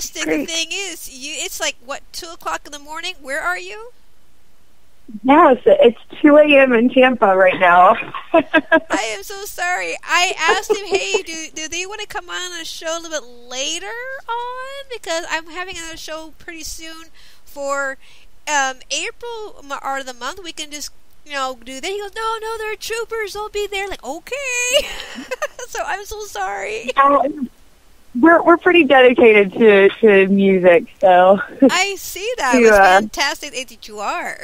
fantastic. The thing is, it's like, what, 2 o'clock in the morning? Where are you? Yes, it's 2 a.m. in Tampa right now. I am so sorry. I asked him, hey, do they want to come on a show a little bit later on? Because I'm having another show pretty soon for April or the month. We can just, do that. He goes, no, they're troopers. They'll be there. Like, okay. So I'm so sorry. We're pretty dedicated to music, so. I see that. It's fantastic that you are.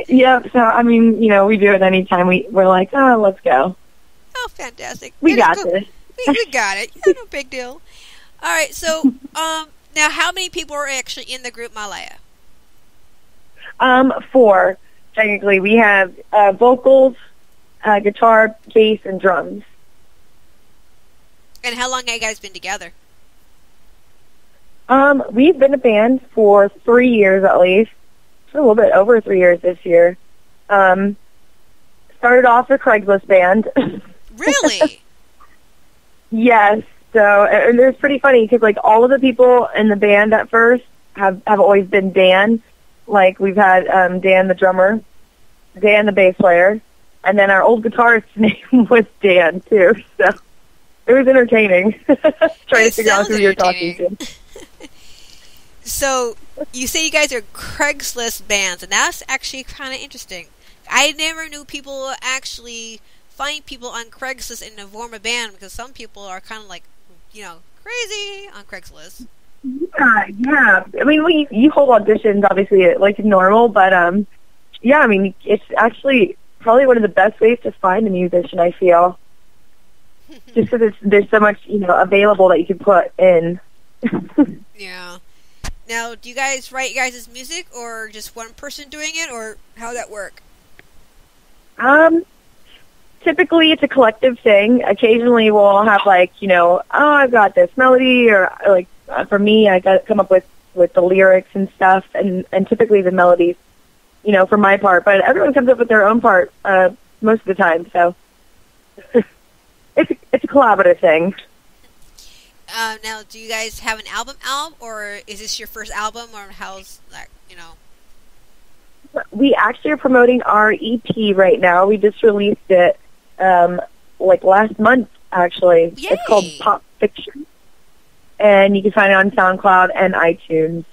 Yeah, so, I mean, we do it anytime we're like, let's go. Oh, fantastic. We got this. We got it. Yeah, no big deal. All right, so, now how many people are actually in the group Malaya? 4, technically. We have vocals, guitar, bass, and drums. And how long have you guys been together? We've been a band for 3 years at least. A little bit over 3 years this year. Started off a Craigslist band. Really? Yes. So, and it's pretty funny because like all of the people in the band at first have always been Dan. Like we've had Dan the drummer, Dan the bass player, and then our old guitarist's name was Dan too. So it was entertaining trying to figure out who you're talking to. So you say you guys are Craigslist bands, and that's actually kind of interesting. I never knew people actually find people on Craigslist and form a band, because some people are kind of like, crazy on Craigslist. Yeah. I mean, you hold auditions obviously like normal, but yeah, I mean, it's actually probably one of the best ways to find a musician, I feel. Just because there's so much, available that you can put in. Yeah. Now, do you guys write your guys' music, or just one person doing it, or how that work? Typically it's a collective thing. Occasionally we'll have like, I've got this melody, or like for me, I got to come up with the lyrics and stuff, and typically the melodies, for my part. But everyone comes up with their own part most of the time, so it's a collaborative thing. Now, do you guys have an album out, or is this your first album, or how's that, We actually are promoting our EP right now. We just released it, like last month, actually. Yay! It's called Pop Fiction. And you can find it on SoundCloud and iTunes.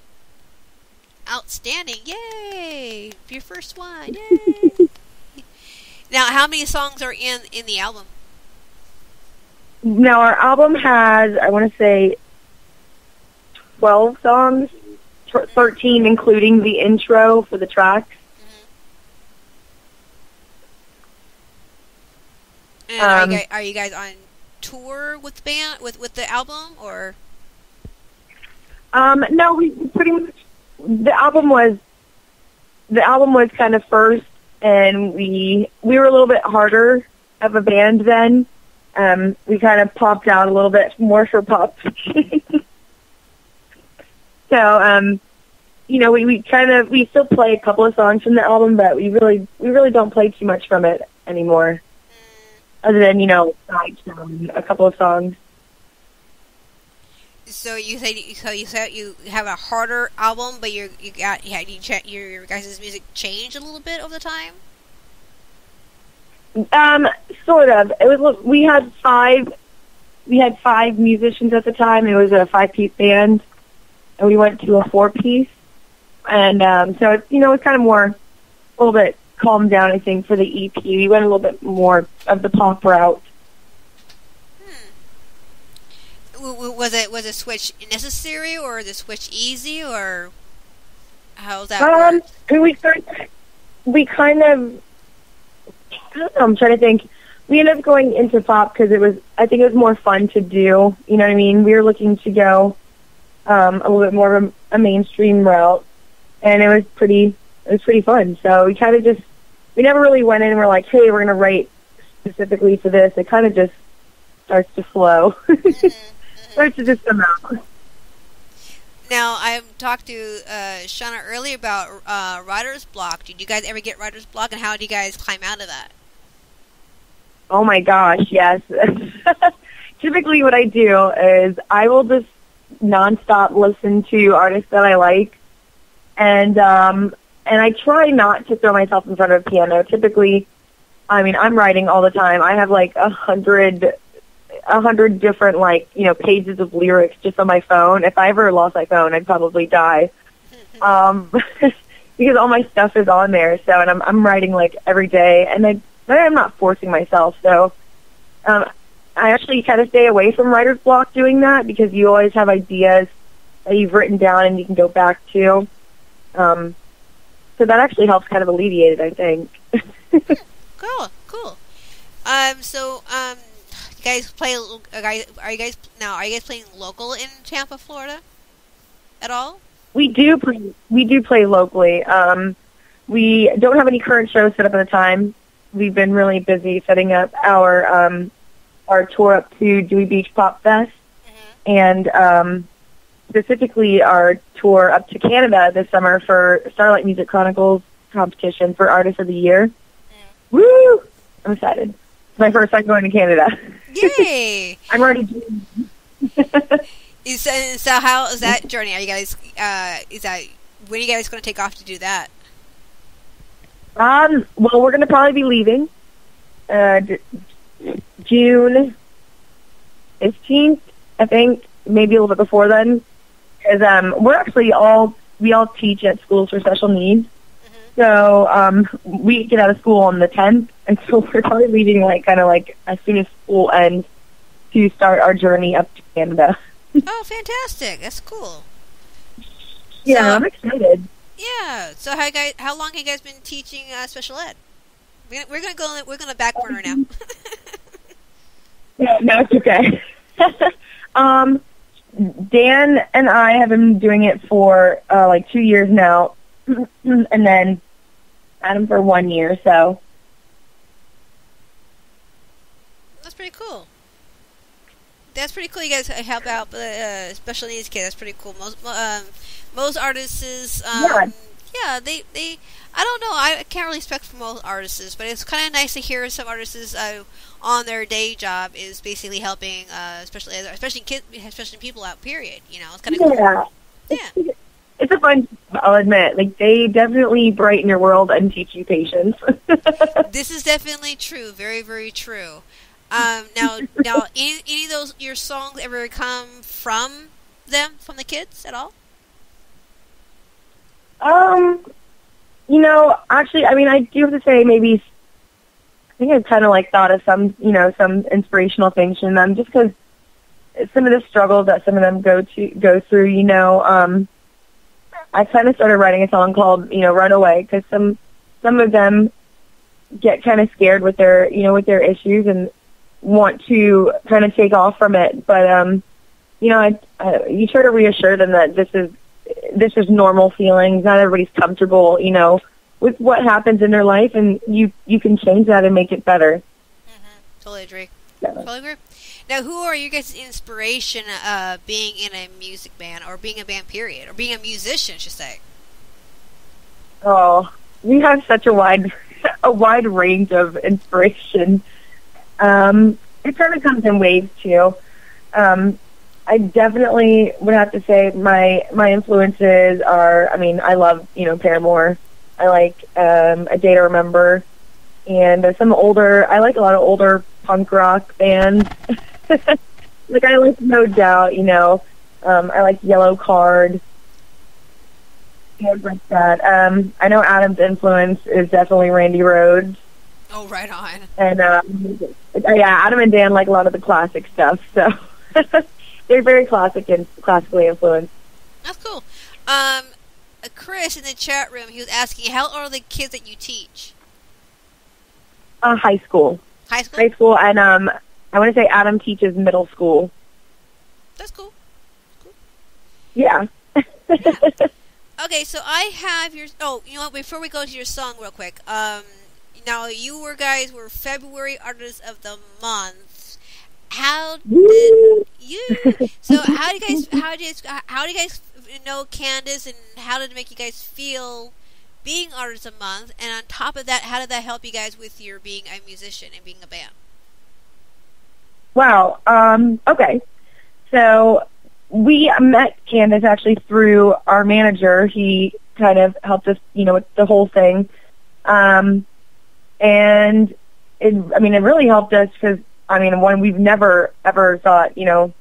Outstanding. Yay! Your first one. Yay! Now, how many songs are in the album? Now, our album has, I want to say, 12 songs, 13 including the intro for the tracks. And are you guys on tour with the band, with the album, or? No, we pretty much, the album was kind of first, and we were a little bit harder of a band then. We kind of popped out a little bit more for pop. So, we still play a couple of songs from the album, but we really don't play too much from it anymore. Other than, a couple of songs. So you said you have a harder album, but your guys' music changed a little bit over the time? Sort of. It was. We had 5 musicians at the time. It was a 5-piece band, and we went to a 4-piece. And so it's it's kind of more a little bit calmed down, I think, for the EP. We went a little bit more of the pop route. Was a switch necessary, or the switch easy, or how's that work? We kind of. I don't know, I'm trying to think. We ended up going into pop because I think it was more fun to do. You know what I mean? We were looking to go a little bit more of a mainstream route, and it was pretty fun. So we kind of we never really went in and were like, hey, we're going to write specifically for this. It kind of just starts to flow. Starts to just come out. Now, I talked to Shauna earlier about writer's block. Did you guys ever get writer's block, and how did you guys climb out of that? Oh my gosh, yes. typically what I do is I will just nonstop listen to artists that I like, and I try not to throw myself in front of a piano. Typically, I mean, I'm writing all the time. I have like 100 different, like, you know, pages of lyrics just on my phone. If I ever lost my phone, I'd probably die. Because all my stuff is on there. So, and I'm writing like every day, and I'm not forcing myself. So, I actually kind of stay away from writer's block doing that, because you always have ideas that you've written down and you can go back to. So that actually helps kind of alleviate it, I think. Cool. You guys play? Are you guys playing local in Tampa, Florida, at all? We do play locally. We don't have any current shows set up at the time. We've been really busy setting up our tour up to Dewey Beach Pop Fest, and specifically our tour up to Canada this summer for Starlight Music Chronicles competition for Artist of the Year. Woo! I'm excited. It's my first time going to Canada. Yay! I'm already. So how is that journey? Are you guys? When are you guys going to take off to do that? Well, we're going to probably be leaving June 15th, I think, maybe a little bit before then, because we all teach at schools for special needs. So we get out of school on the 10th, and so we're probably leaving kind of as soon as school ends to start our journey up to Canada. Oh, fantastic! That's cool. Yeah, So, I'm excited. yeah. So how long have you guys been teaching special ed? We're gonna back burner now. Yeah, no, it's okay. Dan and I have been doing it for 2 years now, and then Adam for 1 year. So That's pretty cool. That's pretty cool. You guys help out special needs kids. That's pretty cool. Most artists, yeah, they. I don't know. I can't really speak for most artists, but it's kind of nice to hear some artists on their day job is basically helping, especially kids, especially people out. Period. You know, it's kind of cool. Yeah. It's a fun. I'll admit, they definitely brighten your world and teach you patience. This is definitely true. Very, very true. Now, any of those your songs ever come from the kids at all? Actually, I mean, I do have to say, maybe I think I've kind of thought of some inspirational things from them, just because some of the struggles that some of them go through. I kind of started writing a song called "Runaway" because some of them get kind of scared with their issues and want to kind of take off from it, but you try to reassure them that this is normal feelings. Not everybody's comfortable, with what happens in their life, and you can change that and make it better. Totally agree. Yeah. Totally agree. Now, who are you guys' inspiration being in a music band, or being a band, period, or being a musician, I should say? Oh, we have such a wide range of inspiration. It kind of comes in waves too. I definitely would have to say my influences are. I mean, I love Paramore. I like A Day to Remember, and I like a lot of older punk rock bands. I like No Doubt. I like Yellow Card. Bands like that. I know Adam's influence is definitely Randy Rhoads. Oh, right on. And Adam and Dan like a lot of the classic stuff, so they're very classically influenced. That's cool. Chris in the chat room, he was asking, how old are the kids that you teach? High school. High school? High school, and I want to say Adam teaches middle school. That's cool. Yeah. Okay, so I have your... Oh, you know what? Before we go to your song real quick, now you guys were February Artists of the Month. How did you... So how do you guys know Candice, and how did it make you guys feel being Artists of the Month? And on top of that, how did that help you guys with your being a musician and being a band? Wow. Okay. So we met Candice actually through our manager. He kind of helped us, with the whole thing. And it really helped us because, one, we've never, ever thought, in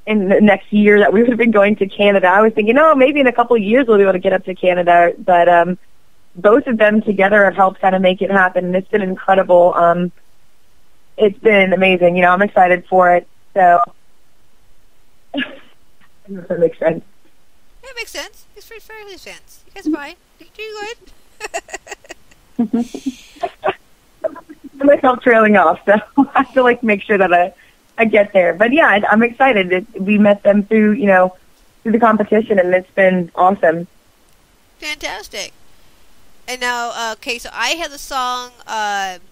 the next year that we would have been going to Canada. I was thinking, maybe in a couple of years we'll be able to get up to Canada. But both of them together have helped kind of make it happen, and it's been incredible. It's been amazing. I'm excited for it. So, I don't know if that makes sense. Yeah, it makes sense. It's fairly sense. You guys are fine. You're good. I myself trailing off, so I have to make sure that I get there. But yeah, I'm excited. We met them through through the competition, and it's been awesome. Fantastic. And now, okay, so I have the song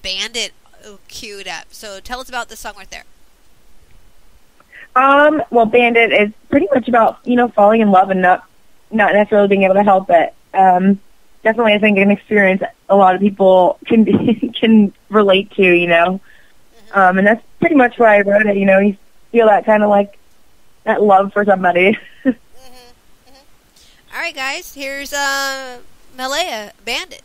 "Bandit" queued up. So tell us about this song right there. Well, Bandit is pretty much about falling in love and not necessarily being able to help it. Definitely, I think an experience a lot of people can relate to, Mm-hmm. And that's pretty much why I wrote it. You feel that kind of that love for somebody. Mm-hmm. Mm-hmm. All right, guys, here's Malaya, Bandit.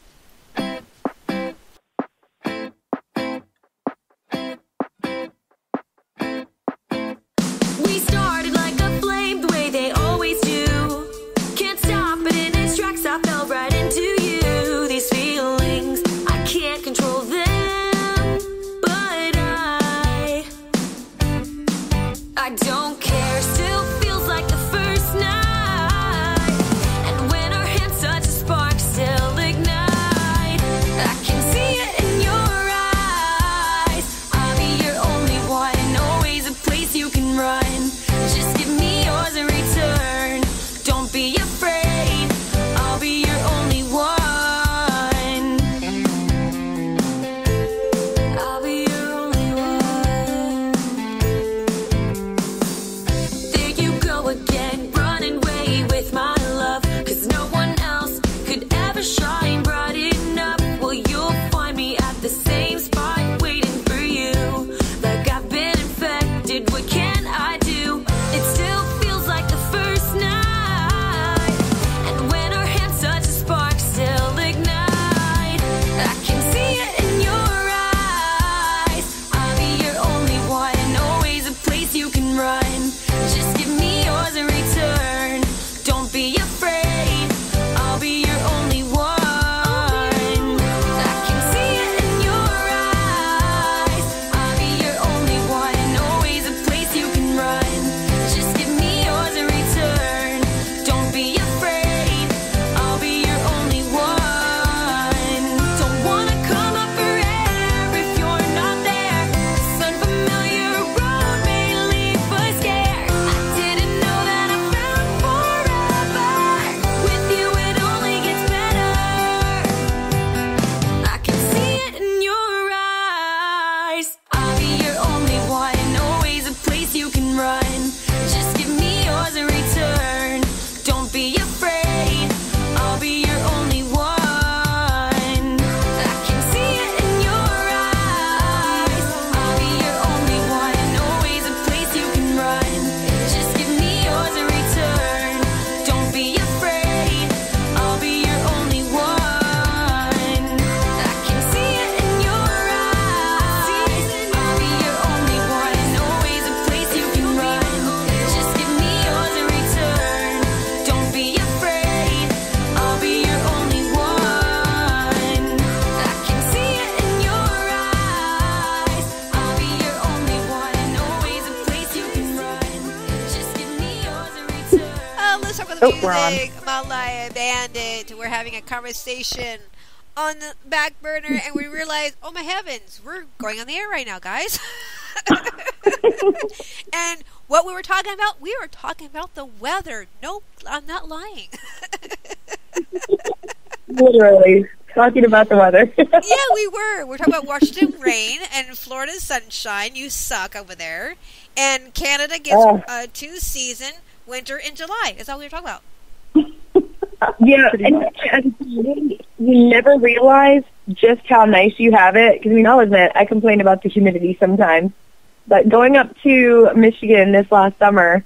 We started like a flame, the way they always do. Can't stop it in its tracks, I fell right into you. These feelings, I can't control them, but I don't care, still feels like the first night. And when our hands touch, a spark still ignite. I can see it in your eyes. I'll be your only one, always a place you can run. Just give me yours in return. Don't be afraid, I'll be your only one. I'll be your only one. There you go again, running away with my love. 'Cause no one else could ever shine bright enough. Well, you'll find me at the same spot, waiting for you. Like I've been infected, what can I do? It still feels like the first night. And when our hands touch, a spark still ignite. I can see it in your eyes. I'll be your only one, always a place you can run. Just give me yours in return. Don't be afraid, I'll be your only one. I can see it in your eyes. I'll be your only one, always a place you can run. Just give me yours in return. Don't be afraid, I'll be your only one. Don't wanna come up for air if you're not there. This unfamiliar road may leave us scared. I didn't know that I found forever. With you it only gets better. I can see it in your eyes. I'll be your only one, always a place you can run. Just give me yours in return. Don't be afraid, I'll be your only one. I can see it in your eyes. I'll be your only one, always a place you can run. Just give me yours in return. Don't be afraid, I'll be your only one. I can see it in your eyes. I'll be your only one, always a place you can run. Just give me yours in return. Don't be afraid, I'll be your only one. I can see it in your eyes. I'll be your only one, always a place you can run. Just give me yours in return. Let's talk about the we're on. music. Malaya, Bandit. We're having a conversation on the back burner, and we realize, oh my heavens, we're going on the air right now, guys. And what we were talking about the weather. Nope, I'm not lying. Literally talking about the weather. Yeah, we were. We're talking about Washington rain and Florida sunshine. You suck over there. And Canada gets two season, winter and July. That's all we were talking about. Yeah, and you never realize just how nice you have it. Because I'll admit, I complain about the humidity sometimes. But going up to Michigan this last summer,